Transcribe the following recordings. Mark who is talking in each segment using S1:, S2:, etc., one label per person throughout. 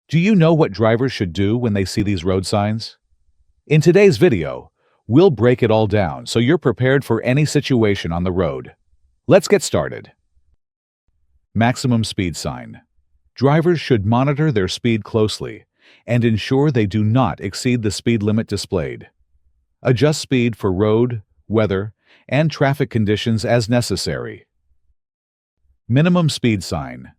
S1: Do you know what drivers should do when they see these road signs? In today's video, we'll break it all down so you're prepared for any situation on the road. Let's get started. Maximum speed sign. Drivers should monitor their speed closely and ensure they do not exceed the speed limit displayed. Adjust speed for road, weather, and traffic conditions as necessary. Minimum speed sign.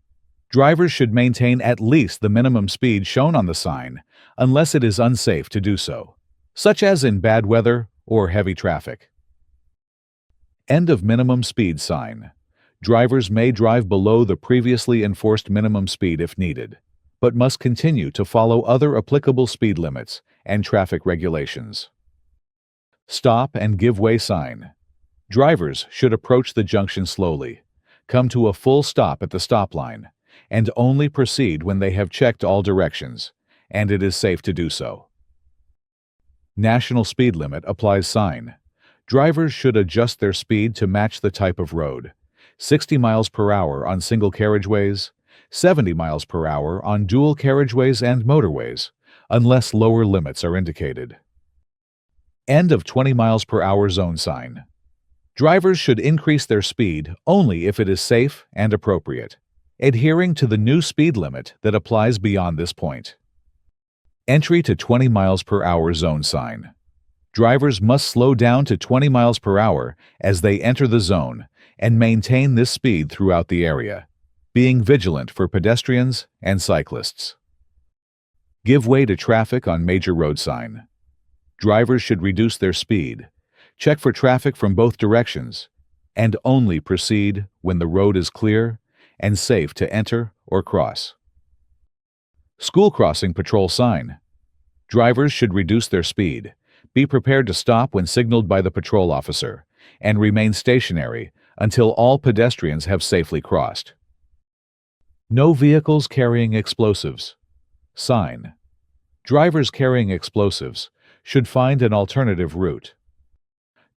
S1: Drivers should maintain at least the minimum speed shown on the sign unless it is unsafe to do so, such as in bad weather or heavy traffic. End of minimum speed sign. Drivers may drive below the previously enforced minimum speed if needed, but must continue to follow other applicable speed limits and traffic regulations. Stop and give way sign. Drivers should approach the junction slowly, come to a full stop at the stop line, and only proceed when they have checked all directions, and it is safe to do so. National speed limit applies sign. Drivers should adjust their speed to match the type of road. 60 miles per hour on single carriageways, 70 miles per hour on dual carriageways and motorways, unless lower limits are indicated. End of 20 miles per hour zone sign. Drivers should increase their speed only if it is safe and appropriate, adhering to the new speed limit that applies beyond this point. Entry to 20 miles per hour zone sign. Drivers must slow down to 20 miles per hour as they enter the zone and maintain this speed throughout the area, being vigilant for pedestrians and cyclists. Give way to traffic on major road sign. Drivers should reduce their speed, check for traffic from both directions, and only proceed when the road is clear and safe to enter or cross. School crossing patrol sign. Drivers should reduce their speed, be prepared to stop when signaled by the patrol officer, and remain stationary until all pedestrians have safely crossed. No vehicles carrying explosives. Sign. Drivers carrying explosives should find an alternative route.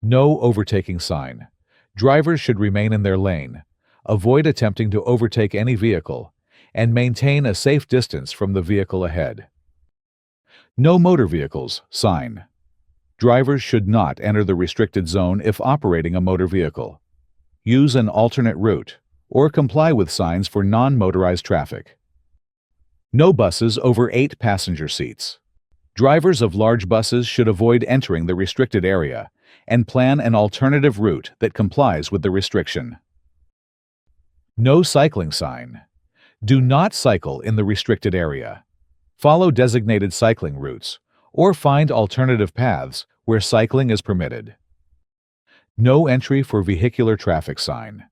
S1: No overtaking sign. Drivers should remain in their lane, avoid attempting to overtake any vehicle, and maintain a safe distance from the vehicle ahead. No motor vehicles sign. Drivers should not enter the restricted zone if operating a motor vehicle. Use an alternate route, or comply with signs for non-motorized traffic. No buses over 8 passenger seats. Drivers of large buses should avoid entering the restricted area and plan an alternative route that complies with the restriction. No cycling sign. Do not cycle in the restricted area. Follow designated cycling routes, or find alternative paths where cycling is permitted. No entry for vehicular traffic sign.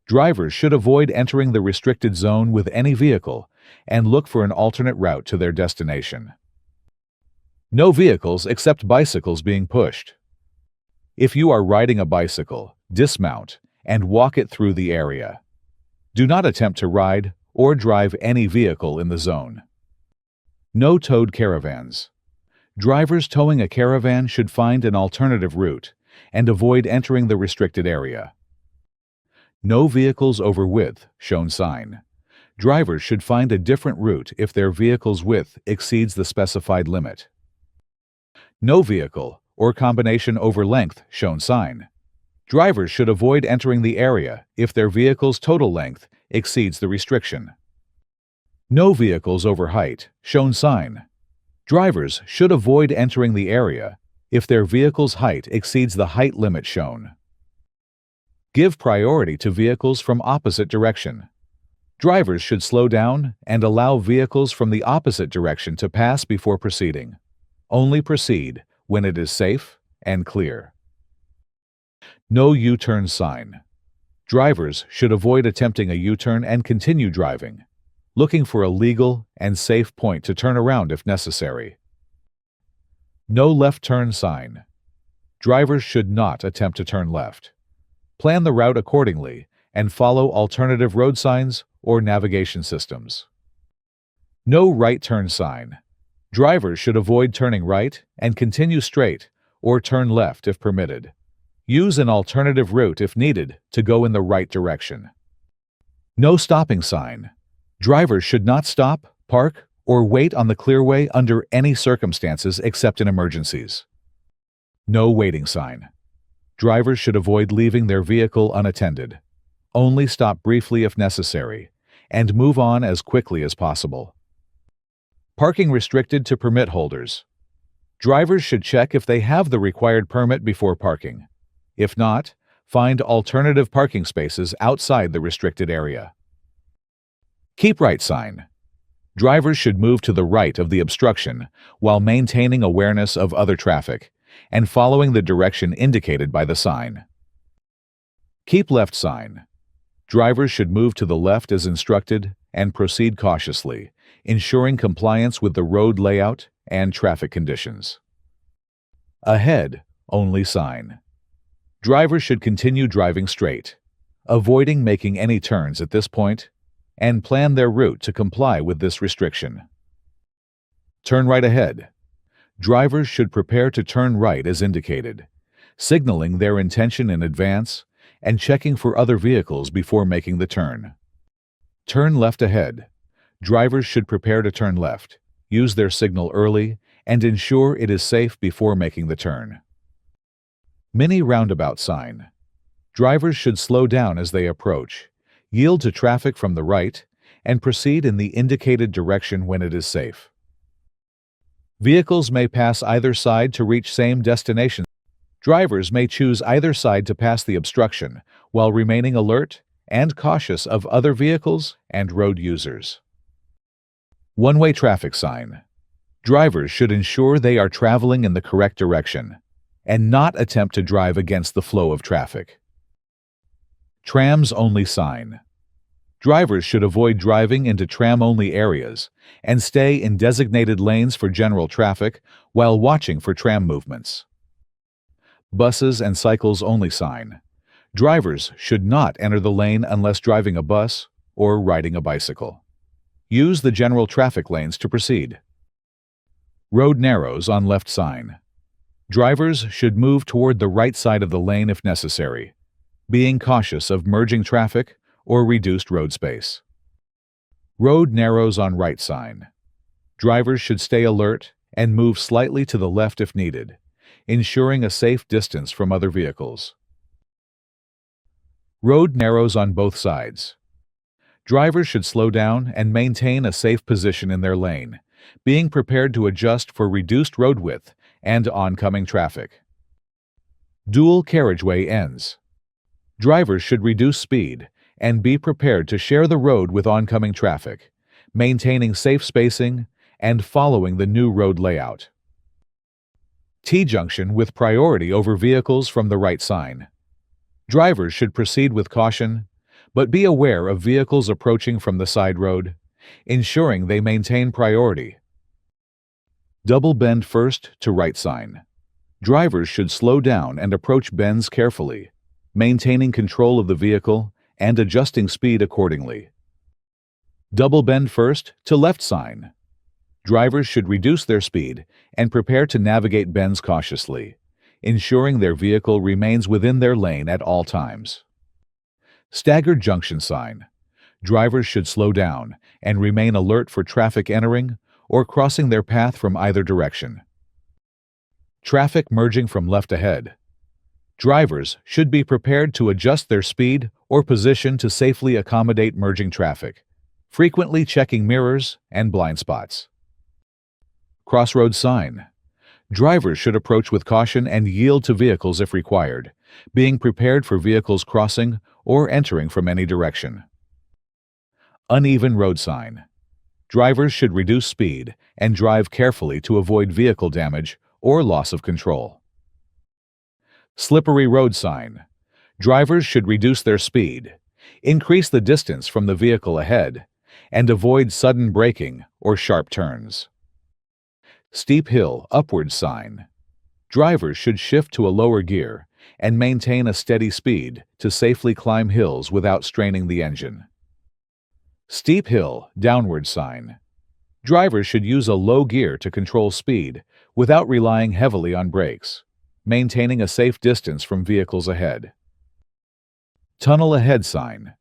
S1: Drivers should avoid entering the restricted zone with any vehicle and look for an alternate route to their destination. No vehicles except bicycles being pushed. If you are riding a bicycle, dismount and walk it through the area. Do not attempt to ride or drive any vehicle in the zone. No towed caravans. Drivers towing a caravan should find an alternative route and avoid entering the restricted area. No vehicles over width shown sign. Drivers should find a different route if their vehicle's width exceeds the specified limit. No vehicle or combination over length shown sign. Drivers should avoid entering the area if their vehicle's total length exceeds the restriction. No vehicles over height shown sign. Drivers should avoid entering the area if their vehicle's height exceeds the height limit shown. Give priority to vehicles from opposite direction. Drivers should slow down and allow vehicles from the opposite direction to pass before proceeding. Only proceed when it is safe and clear. No U-turn sign. Drivers should avoid attempting a U-turn and continue driving, looking for a legal and safe point to turn around if necessary. No left turn sign. Drivers should not attempt to turn left. Plan the route accordingly and follow alternative road signs or navigation systems. No right turn sign. Drivers should avoid turning right and continue straight or turn left if permitted. Use an alternative route if needed to go in the right direction. No stopping sign. Drivers should not stop, park, or wait on the clearway under any circumstances except in emergencies. No waiting sign. Drivers should avoid leaving their vehicle unattended. Only stop briefly if necessary, and move on as quickly as possible. Parking restricted to permit holders. Drivers should check if they have the required permit before parking. If not, find alternative parking spaces outside the restricted area. Keep right sign. Drivers should move to the right of the obstruction while maintaining awareness of other traffic and following the direction indicated by the sign. Keep left sign. Drivers should move to the left as instructed and proceed cautiously, ensuring compliance with the road layout and traffic conditions. Ahead only sign. Drivers should continue driving straight, avoiding making any turns at this point, and plan their route to comply with this restriction. Turn right ahead. Drivers should prepare to turn right as indicated, signaling their intention in advance and checking for other vehicles before making the turn. Turn left ahead. Drivers should prepare to turn left, use their signal early, and ensure it is safe before making the turn. Mini roundabout sign. Drivers should slow down as they approach, yield to traffic from the right, and proceed in the indicated direction when it is safe. Vehicles may pass either side to reach same destination. Drivers may choose either side to pass the obstruction while remaining alert and cautious of other vehicles and road users. One-way traffic sign. Drivers should ensure they are traveling in the correct direction and not attempt to drive against the flow of traffic. Trams-only sign. Drivers should avoid driving into tram-only areas and stay in designated lanes for general traffic while watching for tram movements. Buses and cycles-only sign. Drivers should not enter the lane unless driving a bus or riding a bicycle. Use the general traffic lanes to proceed. Road narrows on left sign. Drivers should move toward the right side of the lane if necessary, being cautious of merging traffic or reduced road space. Road narrows on right sign. Drivers should stay alert and move slightly to the left if needed, ensuring a safe distance from other vehicles. Road narrows on both sides. Drivers should slow down and maintain a safe position in their lane, being prepared to adjust for reduced road width and oncoming traffic. Dual carriageway ends. Drivers should reduce speed and be prepared to share the road with oncoming traffic, maintaining safe spacing and following the new road layout. T-junction with priority over vehicles from the right sign. Drivers should proceed with caution, but be aware of vehicles approaching from the side road, ensuring they maintain priority. Double bend first to right sign. Drivers should slow down and approach bends carefully, maintaining control of the vehicle and adjusting speed accordingly. Double bend first to left sign. Drivers should reduce their speed and prepare to navigate bends cautiously, ensuring their vehicle remains within their lane at all times. Staggered junction sign. Drivers should slow down and remain alert for traffic entering or crossing their path from either direction. Traffic merging from left ahead. Drivers should be prepared to adjust their speed or position to safely accommodate merging traffic, frequently checking mirrors and blind spots. Crossroad sign. Drivers should approach with caution and yield to vehicles if required, being prepared for vehicles crossing or entering from any direction. Uneven road sign. Drivers should reduce speed and drive carefully to avoid vehicle damage or loss of control. Slippery road sign. Drivers should reduce their speed, increase the distance from the vehicle ahead, and avoid sudden braking or sharp turns. Steep hill upward sign. Drivers should shift to a lower gear and maintain a steady speed to safely climb hills without straining the engine. Steep hill downward sign. Drivers should use a low gear to control speed without relying heavily on brakes, maintaining a safe distance from vehicles ahead. Tunnel ahead sign.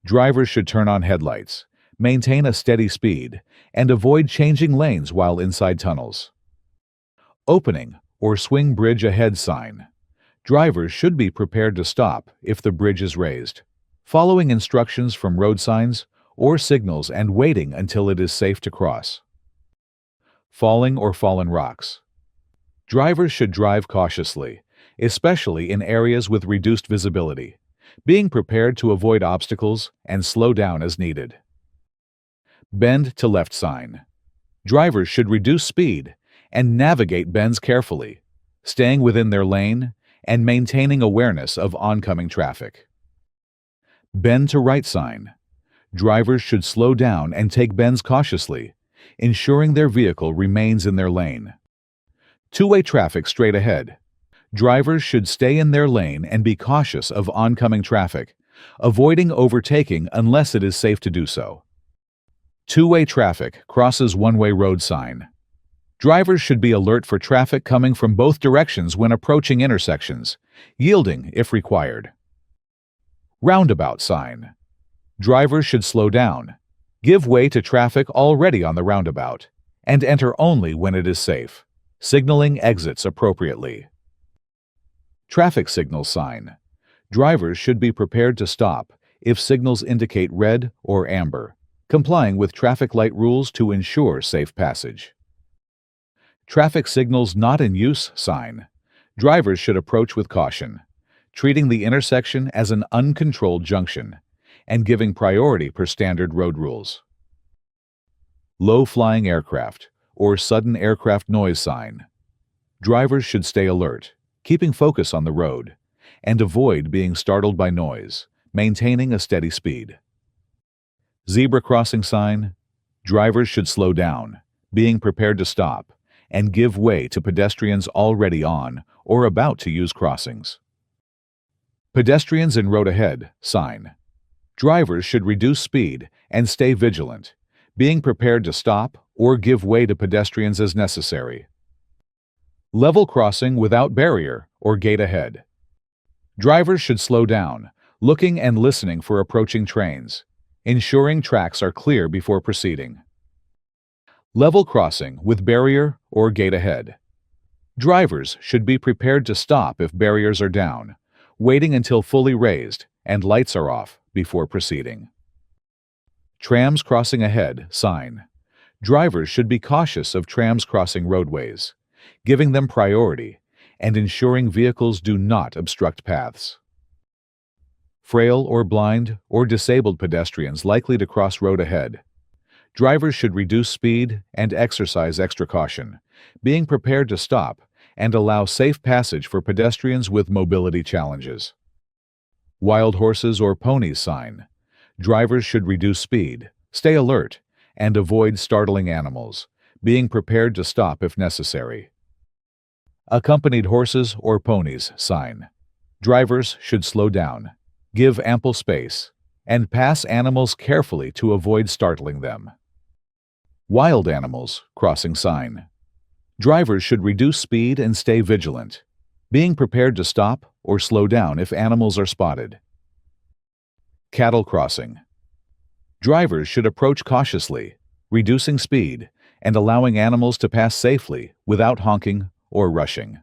S1: Drivers should turn on headlights, Maintain a steady speed and avoid changing lanes while inside tunnels. Opening or swing bridge ahead sign. Drivers should be prepared to stop if the bridge is raised, following instructions from road signs or signals and waiting until it is safe to cross. Falling or fallen rocks. Drivers should drive cautiously, especially in areas with reduced visibility, being prepared to avoid obstacles and slow down as needed. Bend to left sign. Drivers should reduce speed and navigate bends carefully, staying within their lane and maintaining awareness of oncoming traffic. Bend to right sign. Drivers should slow down and take bends cautiously, ensuring their vehicle remains in their lane. Two-way traffic straight ahead. Drivers should stay in their lane and be cautious of oncoming traffic, avoiding overtaking unless it is safe to do so. Two-way traffic crosses one-way road sign. Drivers should be alert for traffic coming from both directions when approaching intersections, yielding if required. Roundabout sign. Drivers should slow down, give way to traffic already on the roundabout, and enter only when it is safe, signaling exits appropriately. Traffic signal sign. Drivers should be prepared to stop if signals indicate red or amber, complying with traffic light rules to ensure safe passage. Traffic signals not in use sign. Drivers should approach with caution, treating the intersection as an uncontrolled junction and giving priority per standard road rules. Low-flying aircraft or sudden aircraft noise sign. Drivers should stay alert, keeping focus on the road, and avoid being startled by noise, maintaining a steady speed. Zebra crossing sign. Drivers should slow down, being prepared to stop, and give way to pedestrians already on or about to use crossings. Pedestrians in road ahead sign. Drivers should reduce speed and stay vigilant, being prepared to stop or give way to pedestrians as necessary. Level crossing without barrier or gate ahead. Drivers should slow down, looking and listening for approaching trains, ensuring tracks are clear before proceeding. Level crossing with barrier or gate ahead. Drivers should be prepared to stop if barriers are down, waiting until fully raised and lights are off before proceeding. Trams crossing ahead sign. Drivers should be cautious of trams crossing roadways, giving them priority and ensuring vehicles do not obstruct paths. Frail or blind or disabled pedestrians likely to cross road ahead. Drivers should reduce speed and exercise extra caution, being prepared to stop and allow safe passage for pedestrians with mobility challenges. Wild horses or ponies sign. Drivers should reduce speed, stay alert, and avoid startling animals, being prepared to stop if necessary. Accompanied horses or ponies sign. Drivers should slow down, give ample space, and pass animals carefully to avoid startling them. Wild animals crossing sign. Drivers should reduce speed and stay vigilant, being prepared to stop or slow down if animals are spotted. Cattle crossing. Drivers should approach cautiously, reducing speed and allowing animals to pass safely without honking or rushing.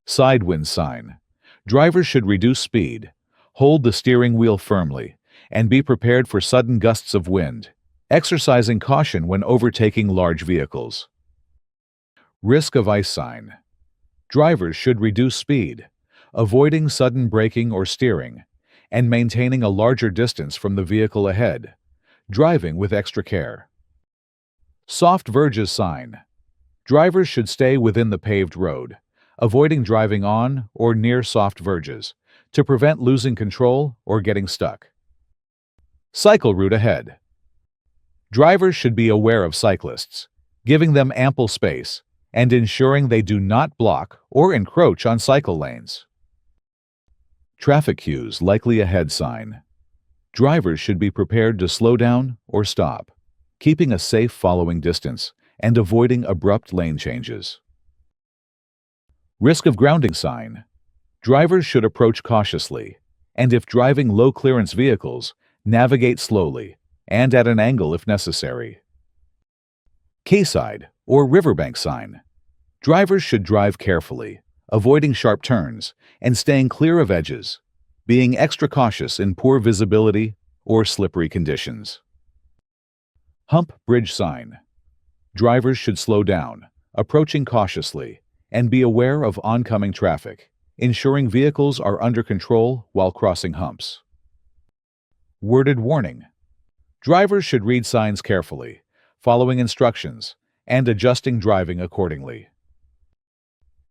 S1: Sidewind sign. Drivers should reduce speed, hold the steering wheel firmly, and be prepared for sudden gusts of wind, exercising caution when overtaking large vehicles. Risk of ice sign. Drivers should reduce speed, avoiding sudden braking or steering, and maintaining a larger distance from the vehicle ahead, driving with extra care. Soft verges sign. Drivers should stay within the paved road, avoiding driving on or near soft verges to prevent losing control or getting stuck. Cycle route ahead. Drivers should be aware of cyclists, giving them ample space and ensuring they do not block or encroach on cycle lanes. Traffic cues likely ahead sign. Drivers should be prepared to slow down or stop, keeping a safe following distance and avoiding abrupt lane changes. Risk of grounding sign. Drivers should approach cautiously, and if driving low-clearance vehicles, navigate slowly, and at an angle if necessary. Quayside or riverbank sign. Drivers should drive carefully, avoiding sharp turns and staying clear of edges, being extra cautious in poor visibility or slippery conditions. Hump bridge sign. Drivers should slow down, approaching cautiously, and be aware of oncoming traffic, ensuring vehicles are under control while crossing humps. Worded warning. Drivers should read signs carefully, following instructions, and adjusting driving accordingly.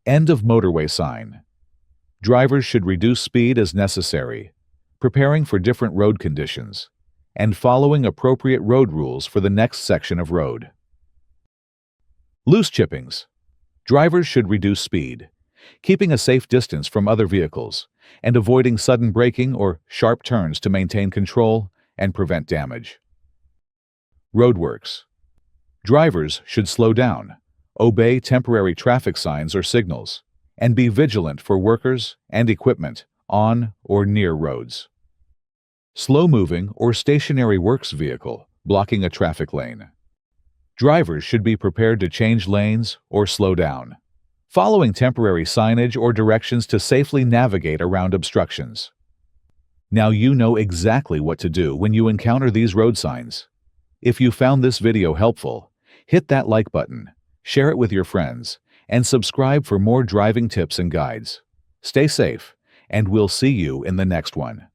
S1: End of motorway sign. Drivers should reduce speed as necessary, preparing for different road conditions, and following appropriate road rules for the next section of road. Loose chippings. Drivers should reduce speed, keeping a safe distance from other vehicles, and avoiding sudden braking or sharp turns to maintain control and prevent damage. Roadworks. Drivers should slow down, obey temporary traffic signs or signals, and be vigilant for workers and equipment on or near roads. Slow-moving or stationary works vehicle blocking a traffic lane. Drivers should be prepared to change lanes or slow down, following temporary signage or directions to safely navigate around obstructions. Now you know exactly what to do when you encounter these road signs. If you found this video helpful, hit that like button, share it with your friends, and subscribe for more driving tips and guides. Stay safe, and we'll see you in the next one.